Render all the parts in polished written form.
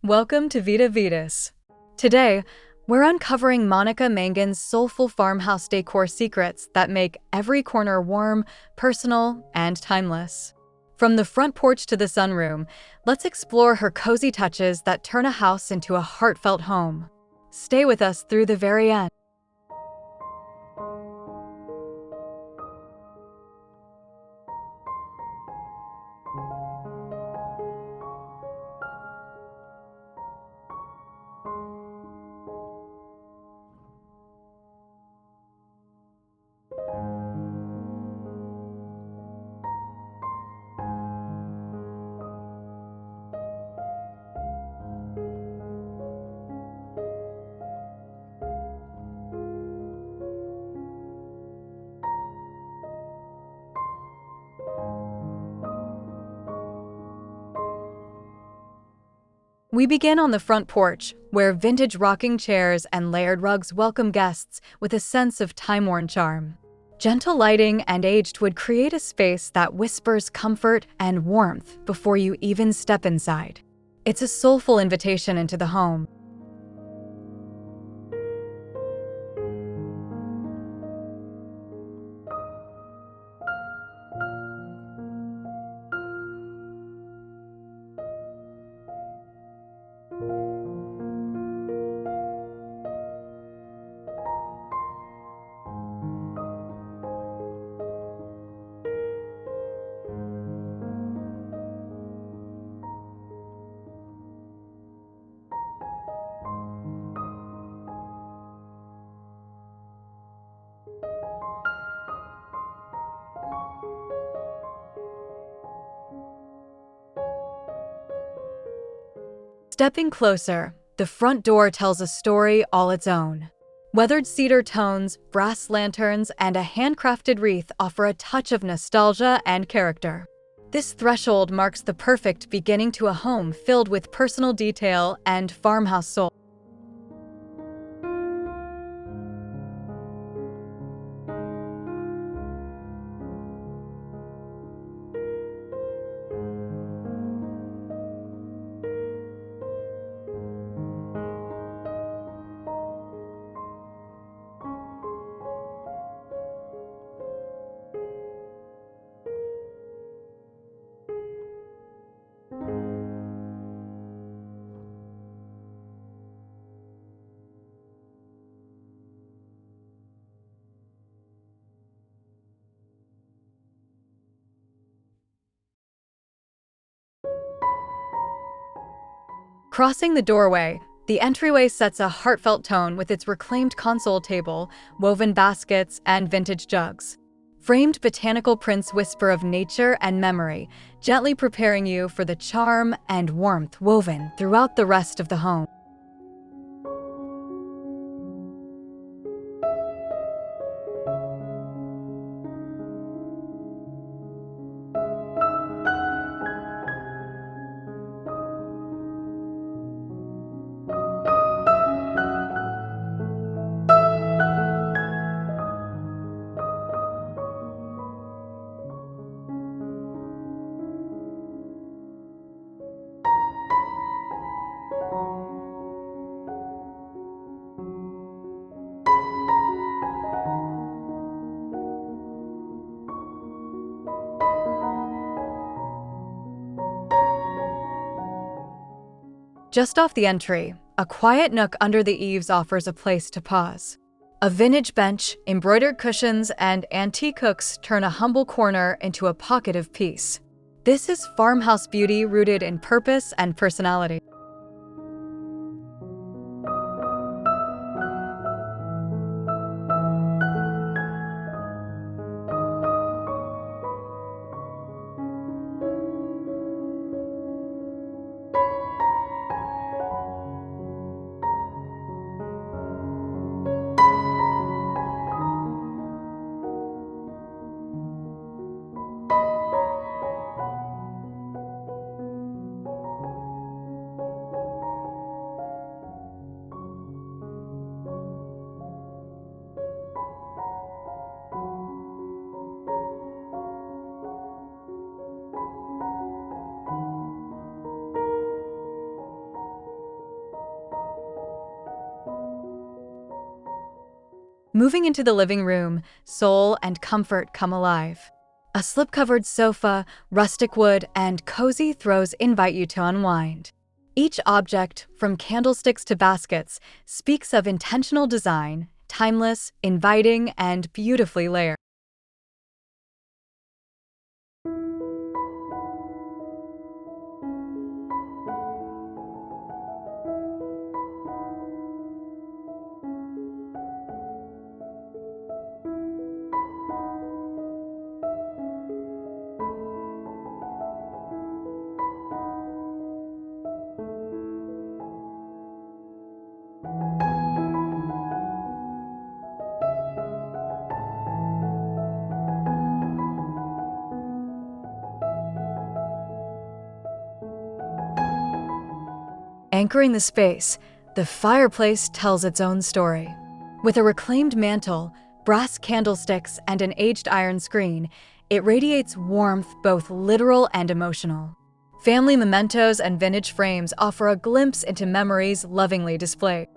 Welcome to Vita Vetus. Today, we're uncovering Monica Mangin's soulful farmhouse decor secrets that make every corner warm, personal, and timeless. From the front porch to the sunroom, let's explore her cozy touches that turn a house into a heartfelt home. Stay with us through the very end. We begin on the front porch, where vintage rocking chairs and layered rugs welcome guests with a sense of time-worn charm. Gentle lighting and aged wood create a space that whispers comfort and warmth before you even step inside. It's a soulful invitation into the home. Stepping closer, the front door tells a story all its own. Weathered cedar tones, brass lanterns, and a handcrafted wreath offer a touch of nostalgia and character. This threshold marks the perfect beginning to a home filled with personal detail and farmhouse soul. Crossing the doorway, the entryway sets a heartfelt tone with its reclaimed console table, woven baskets, and vintage jugs. Framed botanical prints whisper of nature and memory, gently preparing you for the charm and warmth woven throughout the rest of the home. Just off the entry, a quiet nook under the eaves offers a place to pause. A vintage bench, embroidered cushions, and antique hooks turn a humble corner into a pocket of peace. This is farmhouse beauty rooted in purpose and personality. Moving into the living room, soul and comfort come alive. A slip-covered sofa, rustic wood, and cozy throws invite you to unwind. Each object, from candlesticks to baskets, speaks of intentional design, timeless, inviting, and beautifully layered. Anchoring the space, the fireplace tells its own story. With a reclaimed mantel, brass candlesticks, and an aged iron screen, it radiates warmth both literal and emotional. Family mementos and vintage frames offer a glimpse into memories lovingly displayed.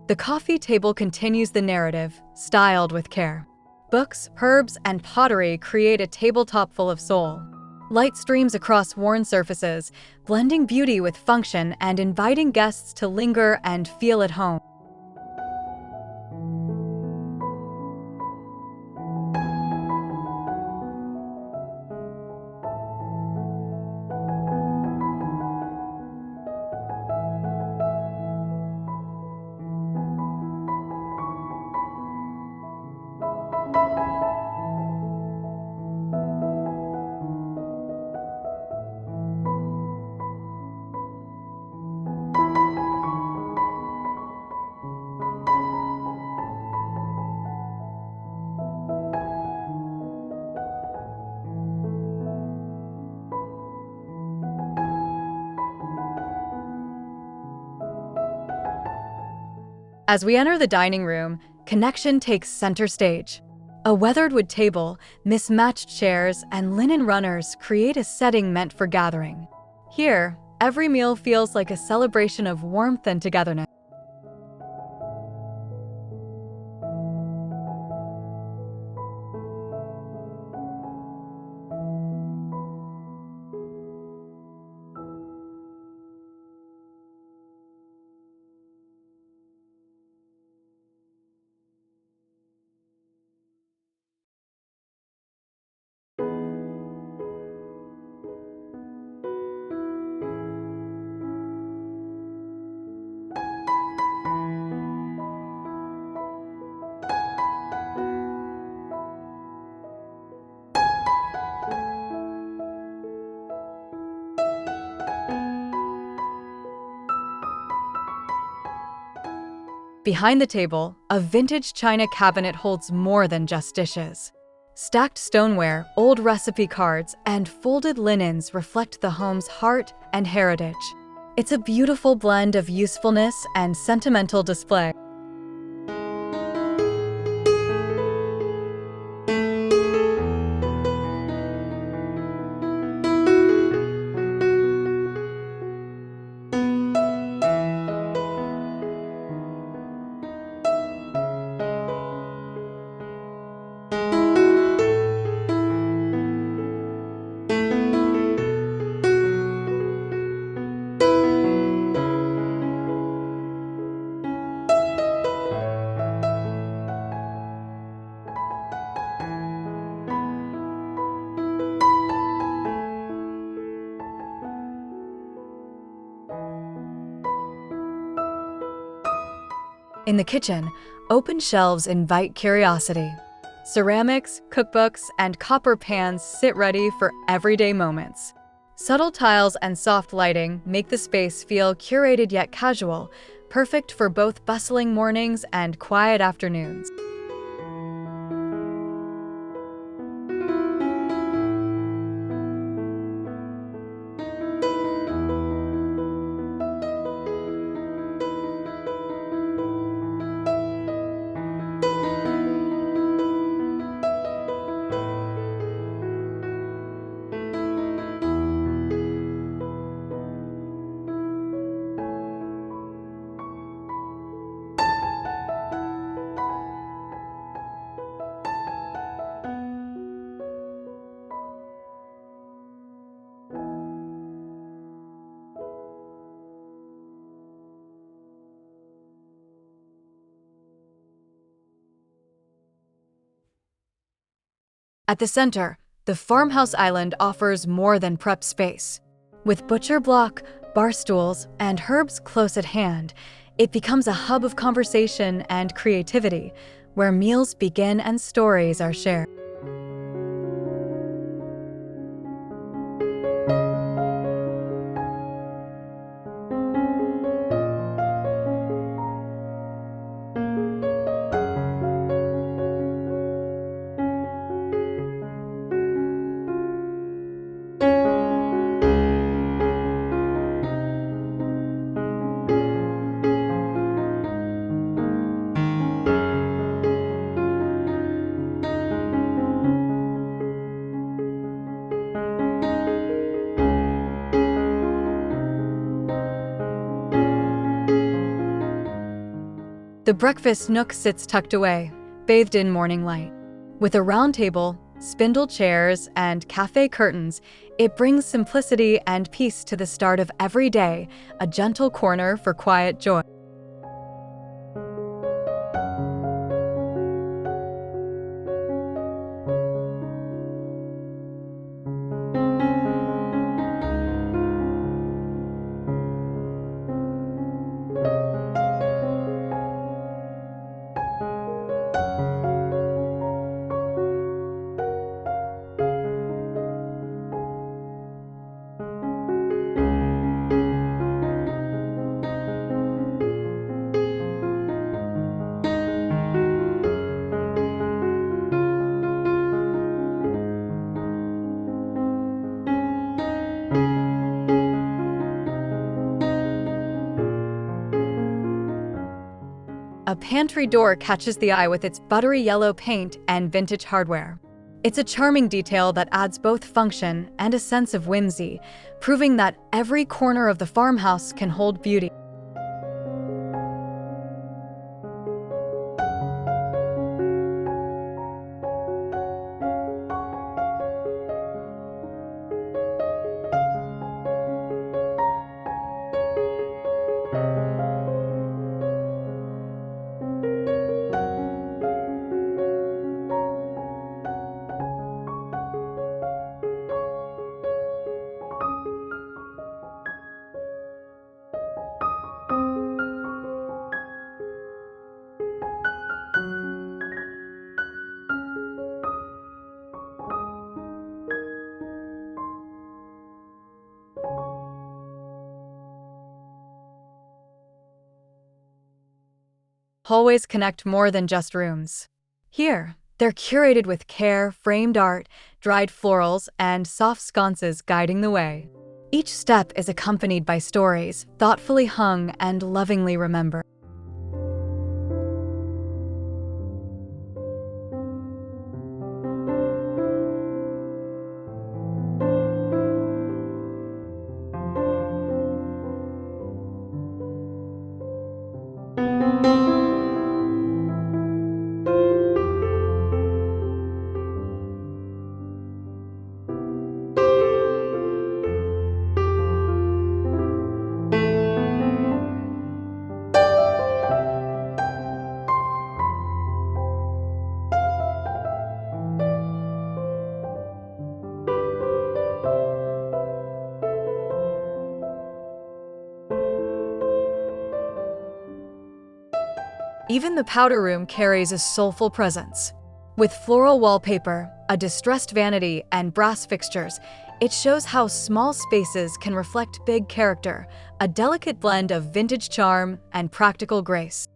The coffee table continues the narrative, styled with care. Books, herbs, and pottery create a tabletop full of soul. Light streams across worn surfaces, blending beauty with function and inviting guests to linger and feel at home. As we enter the dining room, connection takes center stage. A weathered wood table, mismatched chairs, and linen runners create a setting meant for gathering. Here, every meal feels like a celebration of warmth and togetherness. Behind the table, a vintage china cabinet holds more than just dishes. Stacked stoneware, old recipe cards, and folded linens reflect the home's heart and heritage. It's a beautiful blend of usefulness and sentimental display. In the kitchen, open shelves invite curiosity. Ceramics, cookbooks, and copper pans sit ready for everyday moments. Subtle tiles and soft lighting make the space feel curated yet casual, perfect for both bustling mornings and quiet afternoons. At the center, the farmhouse island offers more than prep space. With butcher block, bar stools, and herbs close at hand, it becomes a hub of conversation and creativity, where meals begin and stories are shared. The breakfast nook sits tucked away, bathed in morning light. With a round table, spindle chairs, and cafe curtains, it brings simplicity and peace to the start of every day, a gentle corner for quiet joy. A pantry door catches the eye with its buttery yellow paint and vintage hardware. It's a charming detail that adds both function and a sense of whimsy, proving that every corner of the farmhouse can hold beauty. Hallways connect more than just rooms. Here, they're curated with care, framed art, dried florals, and soft sconces guiding the way. Each step is accompanied by stories, thoughtfully hung and lovingly remembered. Even the powder room carries a soulful presence. With floral wallpaper, a distressed vanity, and brass fixtures, it shows how small spaces can reflect big character, a delicate blend of vintage charm and practical grace.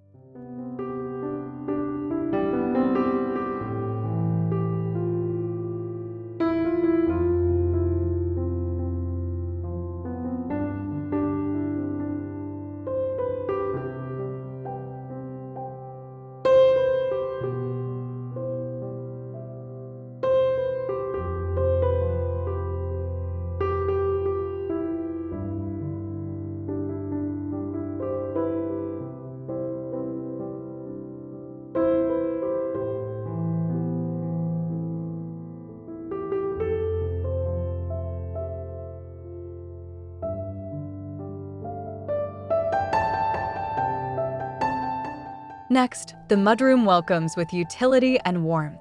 Next, the mudroom welcomes with utility and warmth.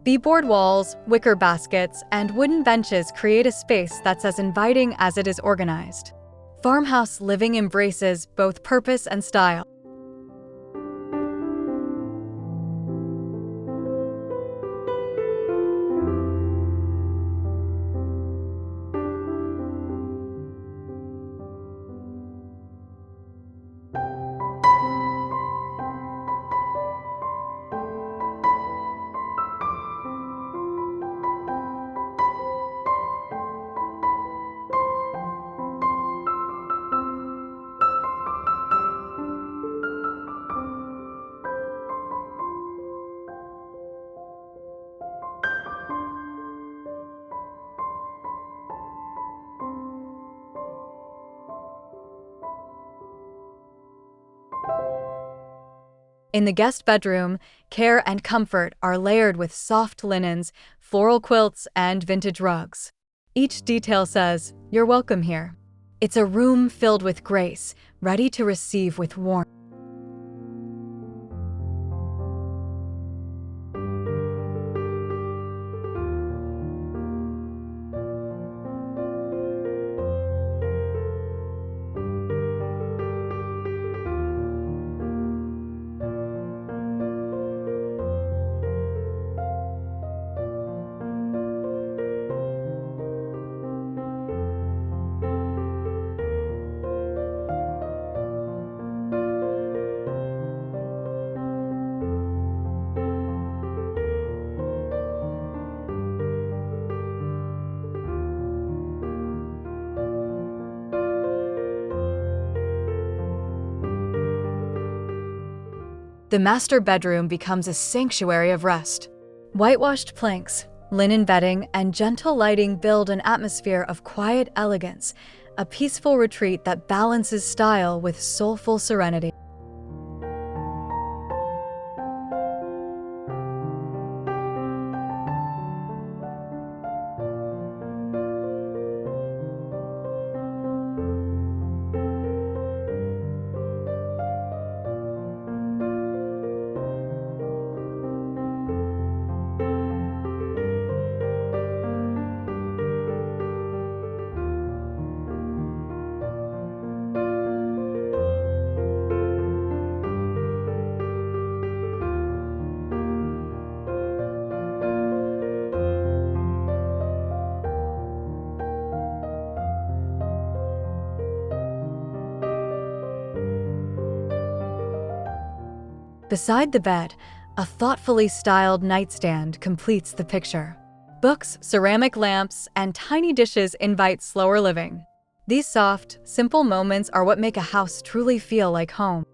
Beadboard walls, wicker baskets, and wooden benches create a space that's as inviting as it is organized. Farmhouse living embraces both purpose and style. In the guest bedroom, care and comfort are layered with soft linens, floral quilts, and vintage rugs. Each detail says, "You're welcome here." It's a room filled with grace, ready to receive with warmth. The master bedroom becomes a sanctuary of rest. Whitewashed planks, linen bedding, and gentle lighting build an atmosphere of quiet elegance, a peaceful retreat that balances style with soulful serenity. Beside the bed, a thoughtfully styled nightstand completes the picture. Books, ceramic lamps, and tiny dishes invite slower living. These soft, simple moments are what make a house truly feel like home.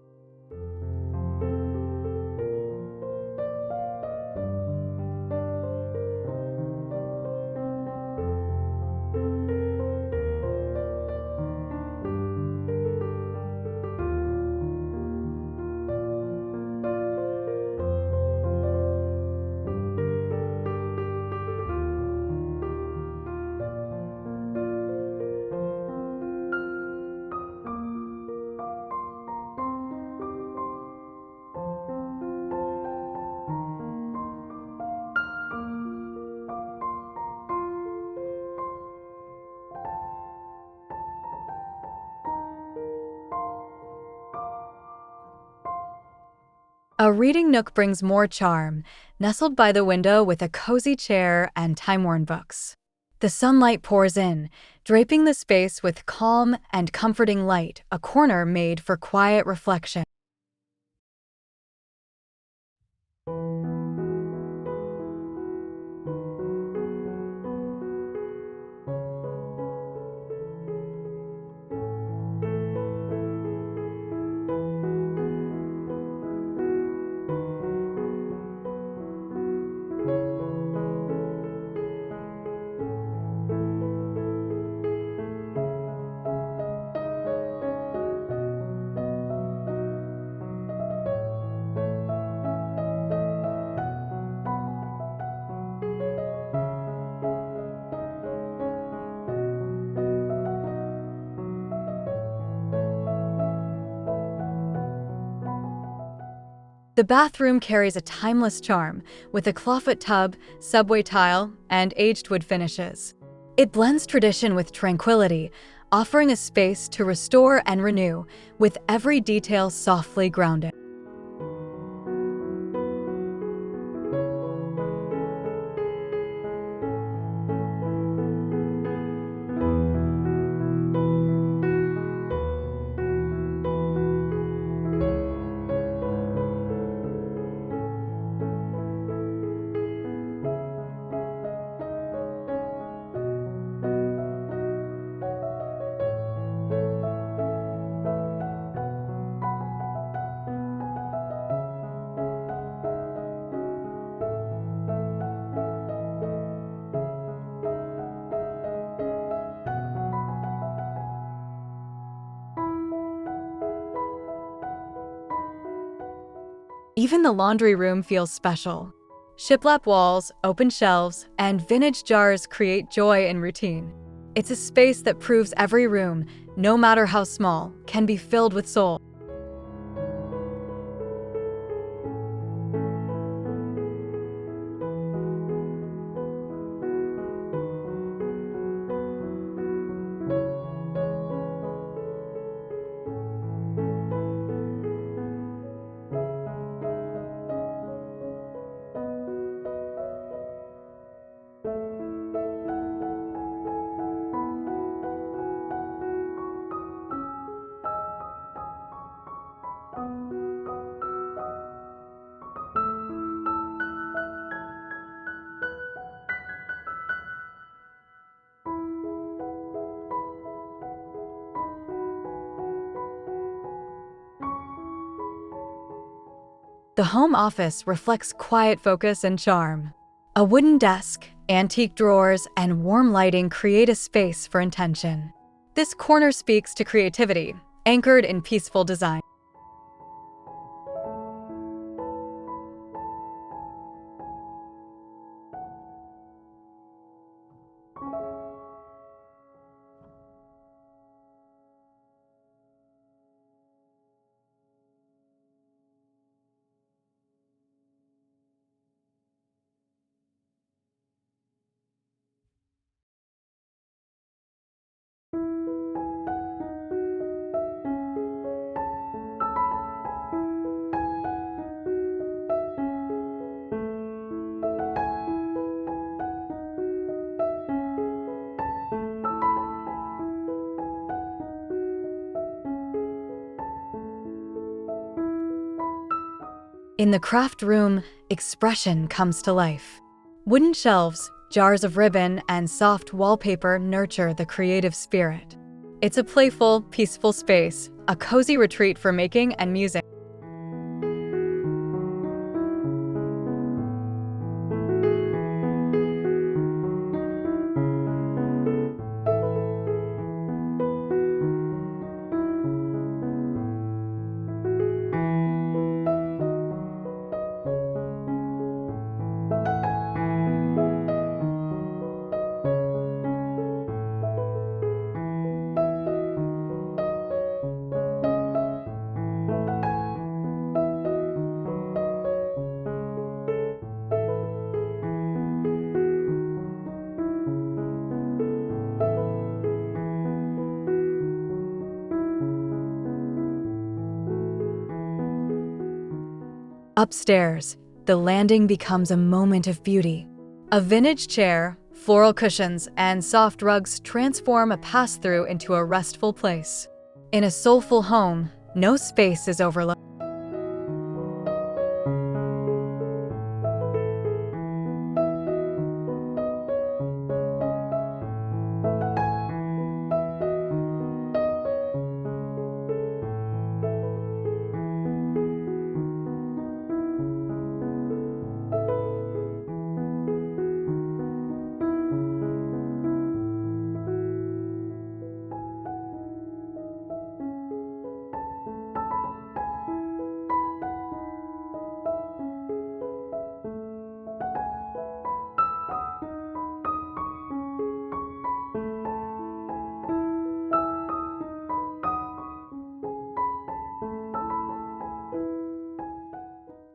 A reading nook brings more charm, nestled by the window with a cozy chair and time-worn books. The sunlight pours in, draping the space with calm and comforting light, a corner made for quiet reflection. The bathroom carries a timeless charm, with a clawfoot tub, subway tile, and aged wood finishes. It blends tradition with tranquility, offering a space to restore and renew, with every detail softly grounded. Even the laundry room feels special. Shiplap walls, open shelves, and vintage jars create joy in routine. It's a space that proves every room, no matter how small, can be filled with soul. The home office reflects quiet focus and charm. A wooden desk, antique drawers, and warm lighting create a space for intention. This corner speaks to creativity, anchored in peaceful design. In the craft room, expression comes to life. Wooden shelves, jars of ribbon, and soft wallpaper nurture the creative spirit. It's a playful, peaceful space, a cozy retreat for making and music. Upstairs, the landing becomes a moment of beauty. A vintage chair, floral cushions, and soft rugs transform a pass-through into a restful place. In a soulful home, no space is overlooked.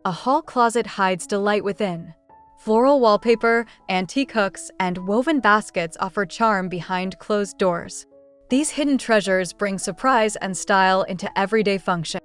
A hall closet hides delight within. Floral wallpaper, antique hooks, and woven baskets offer charm behind closed doors. These hidden treasures bring surprise and style into everyday function.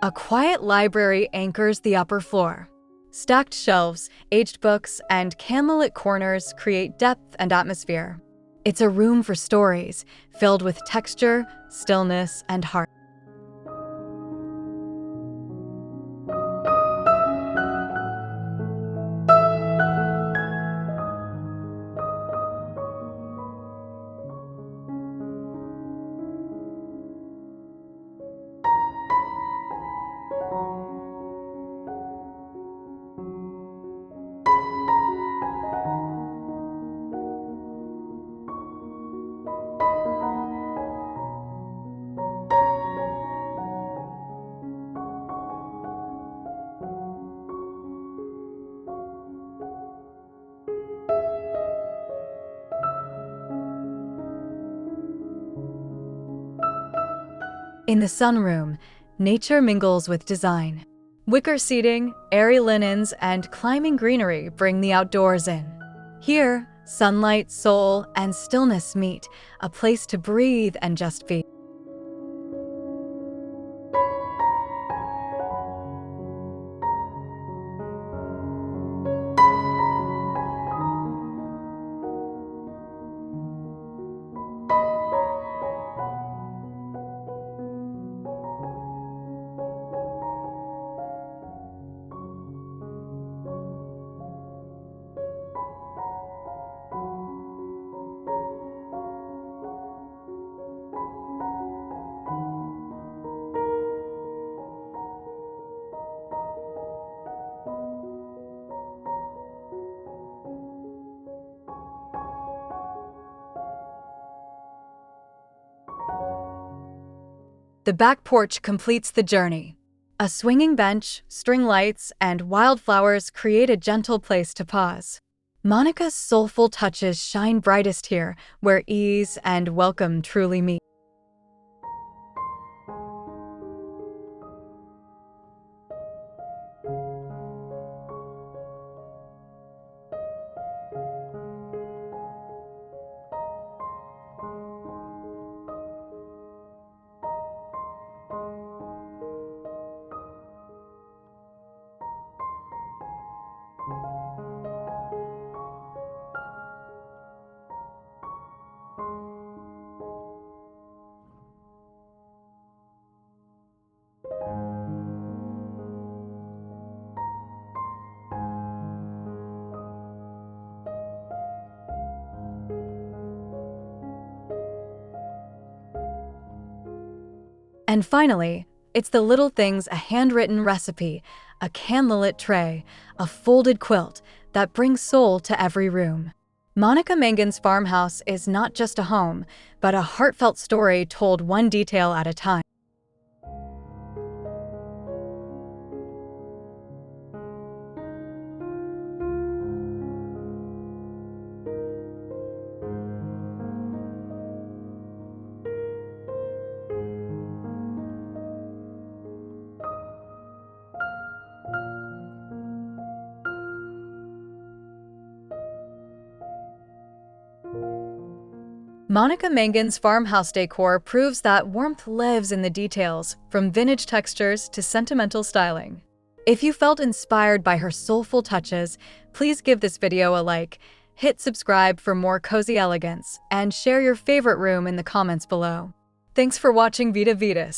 A quiet library anchors the upper floor. Stacked shelves, aged books, and candlelit corners create depth and atmosphere. It's a room for stories, filled with texture, stillness, and heart. In the sunroom, nature mingles with design. Wicker seating, airy linens, and climbing greenery bring the outdoors in. Here, sunlight, soul, and stillness meet, a place to breathe and just be. The back porch completes the journey. A swinging bench, string lights, and wildflowers create a gentle place to pause. Monica's soulful touches shine brightest here, where ease and welcome truly meet. And finally, it's the little things: a handwritten recipe, a candlelit tray, a folded quilt that brings soul to every room. Monica Mangin's farmhouse is not just a home, but a heartfelt story told one detail at a time. Monica Mangin's farmhouse decor proves that warmth lives in the details, from vintage textures to sentimental styling. If you felt inspired by her soulful touches, please give this video a like, hit subscribe for more cozy elegance, and share your favorite room in the comments below. Thanks for watching Vetus.